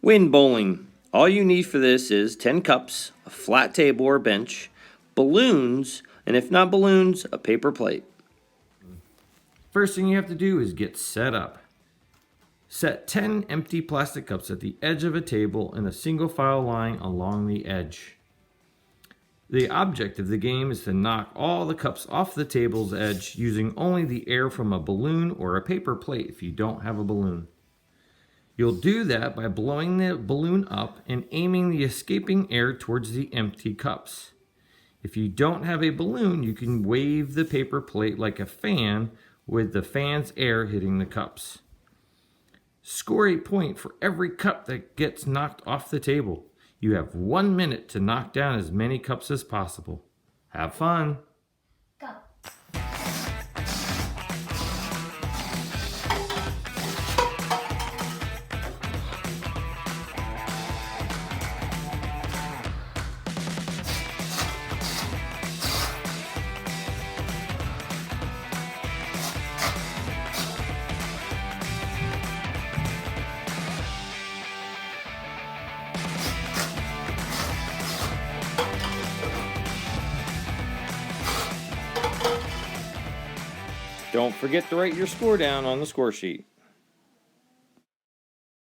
Wind bowling. All you need for this is 10 cups, a flat table or bench, balloons, and if not balloons, a paper plate. First thing you have to do is get set up. Set 10 empty plastic cups at the edge of a table in a single file line along the edge. The object of the game is to knock all the cups off the table's edge using only the air from a balloon or a paper plate if you don't have a balloon. You'll do that by blowing the balloon up and aiming the escaping air towards the empty cups. If you don't have a balloon, you can wave the paper plate like a fan with the fan's air hitting the cups. Score a point for every cup that gets knocked off the table. You have 1 minute to knock down as many cups as possible. Have fun! Go. Don't forget to write your score down on the score sheet.